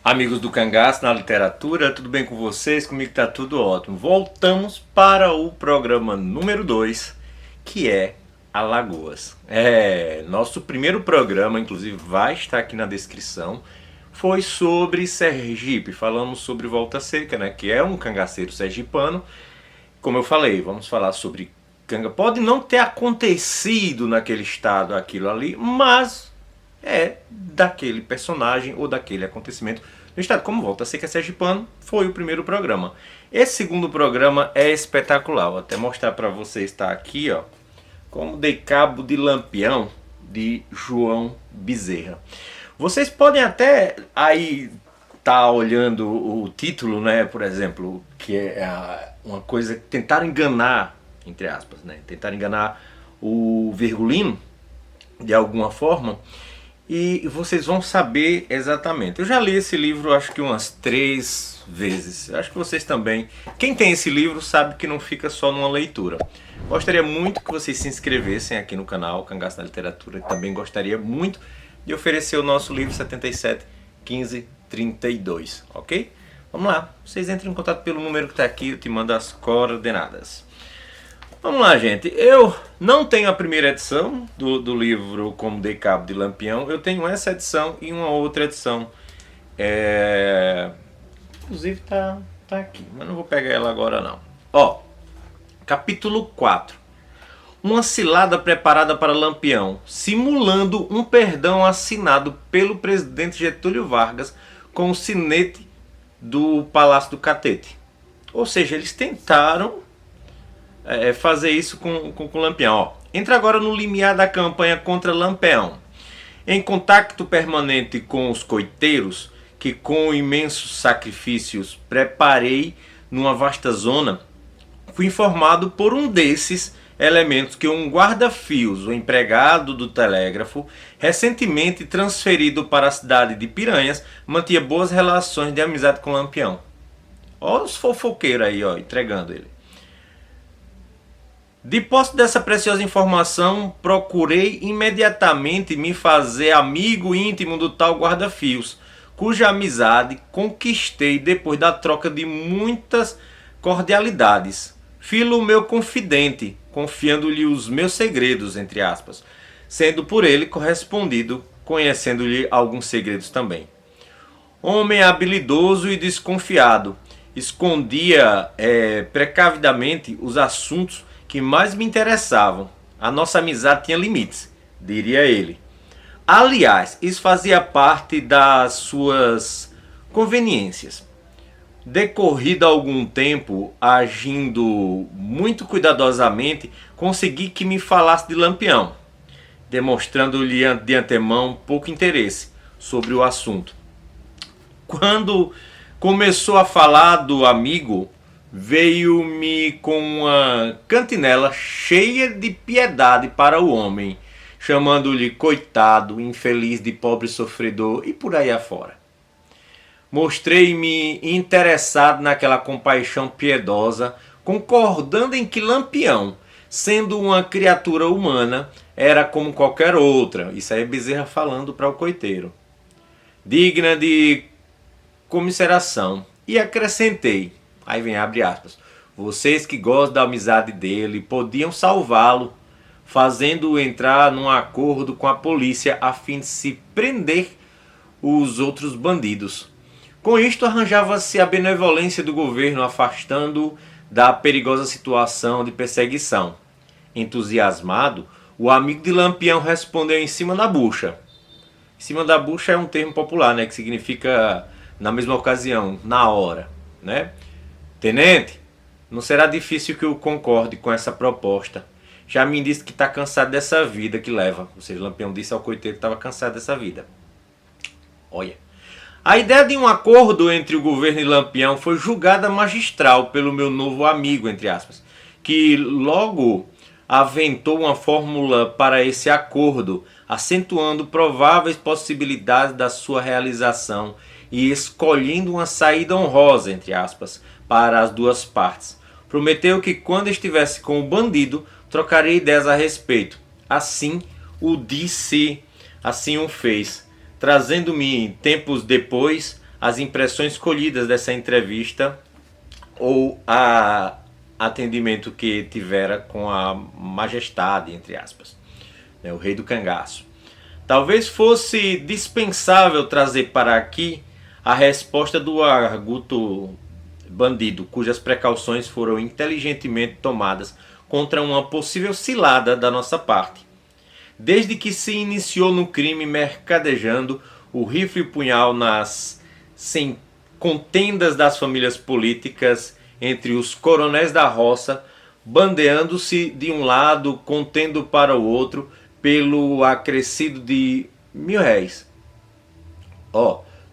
Amigos do Cangaço na literatura, tudo bem com vocês? Comigo tá tudo ótimo. Voltamos para o programa número 2, que é Alagoas. Nosso primeiro programa, inclusive vai estar aqui na descrição, foi sobre Sergipe. Falamos sobre Volta Seca, né, que é um cangaceiro sergipano. Como eu falei, vamos falar sobre canga. Pode não ter acontecido naquele estado aquilo ali, mas é daquele personagem ou daquele acontecimento no estado. Como Volta Seca sergipano, foi o primeiro programa. Esse segundo programa é espetacular. Vou até mostrar para vocês, está aqui, ó, Como Dei Cabo de Lampião, de João Bezerra. Vocês podem até aí tá olhando o título, né, por exemplo, que é uma coisa, tentar enganar, entre aspas, né, tentar enganar o Virgulino de alguma forma, e vocês vão saber exatamente. Eu já li esse livro acho que umas 3 vezes, acho que vocês também. Quem tem esse livro sabe que não fica só numa leitura. Gostaria muito que vocês se inscrevessem aqui no canal Cangaço da Literatura, e também gostaria muito de oferecer o nosso livro 77 15 32, ok? Vamos lá, vocês entrem em contato pelo número que está aqui, eu te mando as coordenadas. Vamos lá, gente. Eu não tenho a primeira edição do livro Como Dei Cabo de Lampião. Eu tenho essa edição e uma outra edição. Inclusive tá aqui, mas não vou pegar ela agora não. Ó, capítulo 4. Uma cilada preparada para Lampião, simulando um perdão assinado pelo presidente Getúlio Vargas com o sinete do Palácio do Catete. Ou seja, eles tentaram fazer isso com Lampião. Ó. Entra agora no limiar da campanha contra Lampião. Em contato permanente com os coiteiros, que com imensos sacrifícios preparei numa vasta zona, fui informado por um desses elementos que um guarda-fios, o empregado do telégrafo, recentemente transferido para a cidade de Piranhas, mantinha boas relações de amizade com Lampião. Olha os fofoqueiros aí, ó, entregando ele. De posse dessa preciosa informação, procurei imediatamente me fazer amigo íntimo do tal guarda-fios, cuja amizade conquistei depois da troca de muitas cordialidades. Filo meu confidente, confiando-lhe os meus segredos, entre aspas, sendo por ele correspondido, conhecendo-lhe alguns segredos também. Homem habilidoso e desconfiado, escondia precavidamente os assuntos que mais me interessavam. A nossa amizade tinha limites, diria ele. Aliás, isso fazia parte das suas conveniências. Decorrido algum tempo, agindo muito cuidadosamente, consegui que me falasse de Lampião, demonstrando-lhe de antemão pouco interesse sobre o assunto. Quando começou a falar do amigo, veio-me com uma cantinela cheia de piedade para o homem, chamando-lhe coitado, infeliz de pobre sofredor e por aí afora. Mostrei-me interessado naquela compaixão piedosa, concordando em que Lampião, sendo uma criatura humana, era como qualquer outra. Isso aí é Bezerra falando para o coiteiro. Digna de comiseração. E acrescentei, aí vem abre aspas, vocês que gostam da amizade dele podiam salvá-lo, fazendo-o entrar num acordo com a polícia a fim de se prender os outros bandidos. Com isto arranjava-se a benevolência do governo, afastando-o da perigosa situação de perseguição. Entusiasmado, o amigo de Lampião respondeu em cima da bucha. Em cima da bucha é um termo popular, né, que significa na mesma ocasião, na hora, né? Tenente, não será difícil que eu concorde com essa proposta. Já me disse que está cansado dessa vida que leva. Ou seja, Lampião disse ao coiteiro que estava cansado dessa vida. Olha. A ideia de um acordo entre o governo e Lampião foi julgada magistral pelo meu novo amigo, entre aspas, que logo aventou uma fórmula para esse acordo, acentuando prováveis possibilidades da sua realização e escolhendo uma saída honrosa, entre aspas, para as duas partes. Prometeu que quando estivesse com o bandido, trocaria ideias a respeito. Assim o disse, assim o fez, trazendo-me tempos depois as impressões colhidas dessa entrevista ou a atendimento que tivera com a majestade, entre aspas, né, o rei do cangaço. Talvez fosse dispensável trazer para aqui a resposta do arguto bandido, cujas precauções foram inteligentemente tomadas contra uma possível cilada da nossa parte. Desde que se iniciou no crime mercadejando o rifle e o punhal nas contendas das famílias políticas entre os coronéis da roça, bandeando-se de um lado, contendo para o outro, pelo acrescido de R$ 1.000.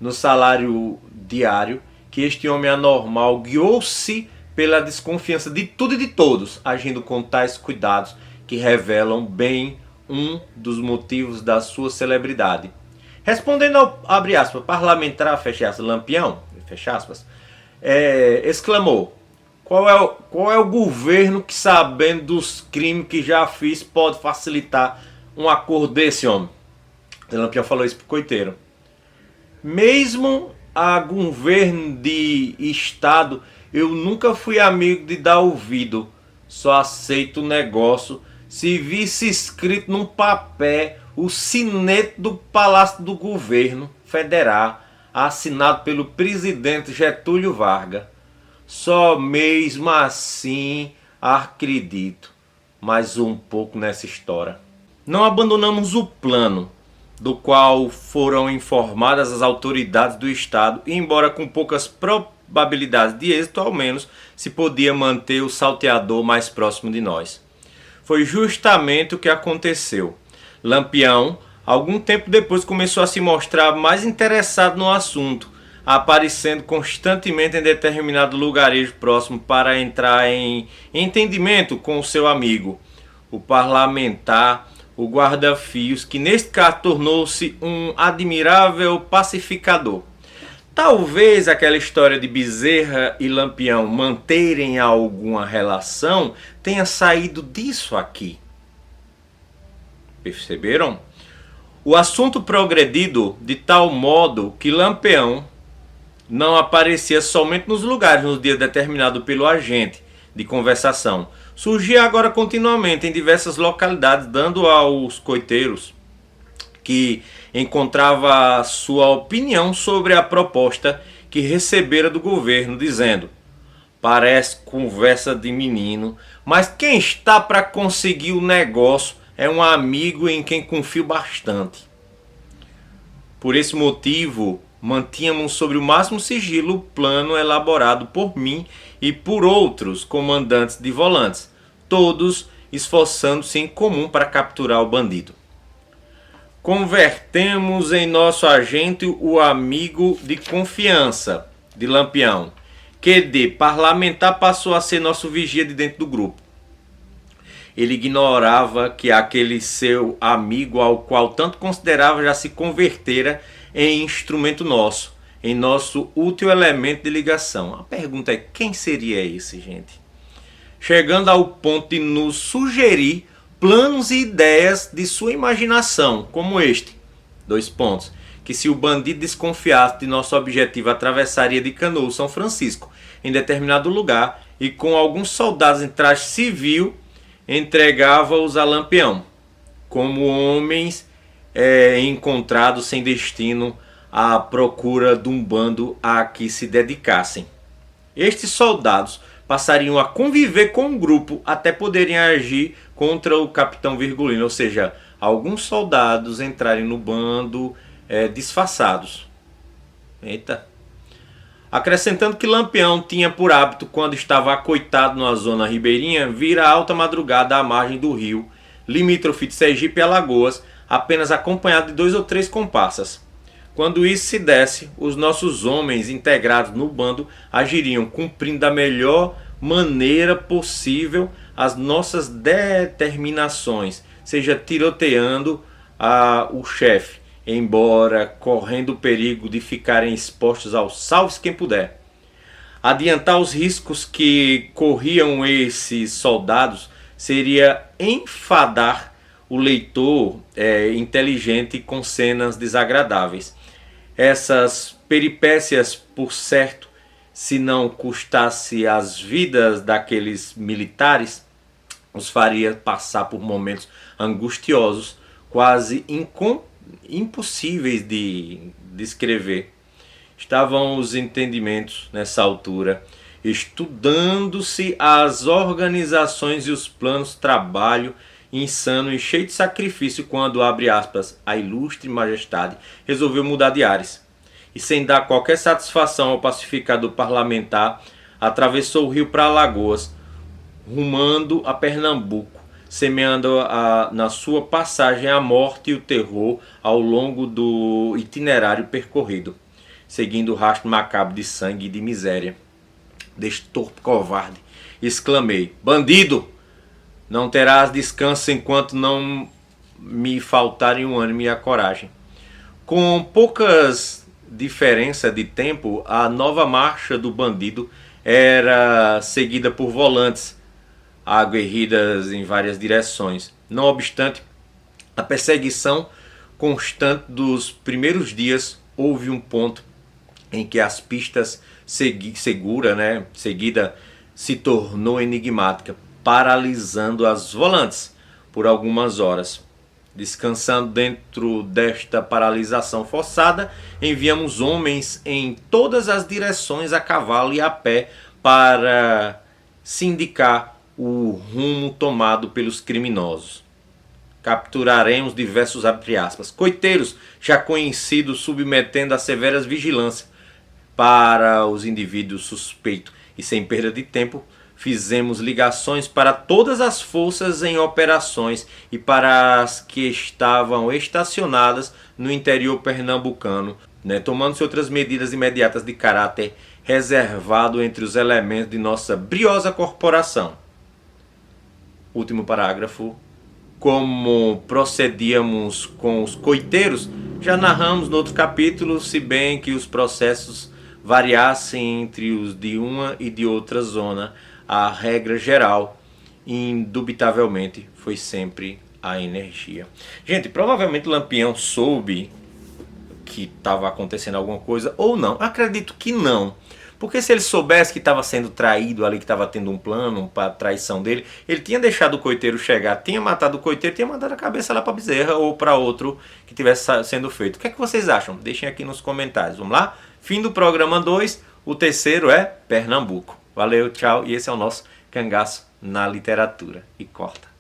No salário diário, que este homem anormal guiou-se pela desconfiança de tudo e de todos, agindo com tais cuidados que revelam bem um dos motivos da sua celebridade. Respondendo ao, abre aspas, parlamentar, fecha aspas, Lampião, fecha aspas, exclamou: qual é o governo que, sabendo dos crimes que já fiz, pode facilitar um acordo desse, homem? O Lampião falou isso pro coiteiro. Mesmo a governo de estado, eu nunca fui amigo de dar ouvido. Só aceito o negócio se visse escrito num papel o sinete do Palácio do Governo Federal, assinado pelo presidente Getúlio Vargas. Só mesmo assim acredito mais um pouco nessa história. Não abandonamos o plano, do qual foram informadas as autoridades do Estado, e embora com poucas probabilidades de êxito, ao menos se podia manter o salteador mais próximo de nós. Foi justamente o que aconteceu. Lampião, algum tempo depois, começou a se mostrar mais interessado no assunto, aparecendo constantemente em determinado lugarejo próximo para entrar em entendimento com o seu amigo, o parlamentar, o guarda-fios, que neste caso tornou-se um admirável pacificador. Talvez aquela história de Bezerra e Lampião manterem alguma relação tenha saído disso aqui. Perceberam? O assunto progredido de tal modo que Lampião não aparecia somente nos lugares nos dias determinados pelo agente de conversação. Surgia agora continuamente em diversas localidades, dando aos coiteiros que encontrava sua opinião sobre a proposta que recebera do governo, dizendo: parece conversa de menino, mas quem está para conseguir o negócio é um amigo em quem confio bastante. Por esse motivo, mantínhamos sobre o máximo sigilo o plano elaborado por mim e por outros comandantes de volantes, todos esforçando-se em comum para capturar o bandido. Convertemos em nosso agente o amigo de confiança de Lampião, que de parlamentar passou a ser nosso vigia de dentro do grupo. Ele ignorava que aquele seu amigo, ao qual tanto considerava, já se convertera em instrumento nosso, em nosso útil elemento de ligação. A pergunta é: quem seria esse, gente? Chegando ao ponto de nos sugerir planos e ideias de sua imaginação, como este. 2 pontos. Que se o bandido desconfiasse de nosso objetivo, atravessaria de canoa São Francisco, em determinado lugar, e com alguns soldados em traje civil, entregava-os a Lampião, como homens encontrados sem destino à procura de um bando a que se dedicassem. Estes soldados passariam a conviver com o grupo até poderem agir contra o capitão Virgulino, ou seja, alguns soldados entrarem no bando disfarçados. Eita! Acrescentando que Lampião tinha por hábito, quando estava acoitado na zona ribeirinha, vir à alta madrugada à margem do rio, limítrofe de Sergipe e Alagoas, apenas acompanhado de 2 ou 3 comparsas. Quando isso se desse, os nossos homens integrados no bando agiriam cumprindo da melhor maneira possível as nossas determinações, seja tiroteando o chefe, embora correndo o perigo de ficarem expostos aos salves quem puder. Adiantar os riscos que corriam esses soldados seria enfadar o leitor inteligente com cenas desagradáveis. Essas peripécias, por certo, se não custasse as vidas daqueles militares, os faria passar por momentos angustiosos, quase impossíveis de descrever. Estavam os entendimentos nessa altura, estudando-se as organizações e os planos de trabalho insano e cheio de sacrifício quando, abre aspas, a ilustre majestade resolveu mudar de ares. E sem dar qualquer satisfação ao pacificador parlamentar, atravessou o rio para Alagoas, rumando a Pernambuco, semeando na sua passagem a morte e o terror ao longo do itinerário percorrido, seguindo o rastro macabro de sangue e de miséria. Deste torpe covarde, exclamei: bandido! Não terás descanso enquanto não me faltarem o ânimo e a coragem. Com poucas diferença de tempo, a nova marcha do bandido era seguida por volantes aguerridas em várias direções. Não obstante a perseguição constante dos primeiros dias, houve um ponto em que as pistas seguida se tornou enigmática, paralisando as volantes por algumas horas. Descansando dentro desta paralisação forçada, enviamos homens em todas as direções a cavalo e a pé para se indicar o rumo tomado pelos criminosos. Capturaremos diversos, abre aspas, coiteiros já conhecidos, submetendo a severas vigilância para os indivíduos suspeitos, e sem perda de tempo fizemos ligações para todas as forças em operações e para as que estavam estacionadas no interior pernambucano, tomando-se outras medidas imediatas de caráter reservado entre os elementos de nossa briosa corporação. Último parágrafo. Como procedíamos com os coiteiros, já narramos no outro capítulo, se bem que os processos variassem entre os de uma e de outra zona, a regra geral, indubitavelmente, foi sempre a energia. Gente, provavelmente Lampião soube que estava acontecendo alguma coisa, ou não. Acredito que não. Porque se ele soubesse que estava sendo traído ali, que estava tendo um plano para a traição dele, ele tinha deixado o coiteiro chegar, tinha matado o coiteiro, tinha mandado a cabeça lá para Bezerra ou para outro que estivesse sendo feito. O que é que vocês acham? Deixem aqui nos comentários. Vamos lá? Fim do programa 2, o terceiro é Pernambuco. Valeu, tchau, e esse é o nosso Cangaço na Literatura. E corta.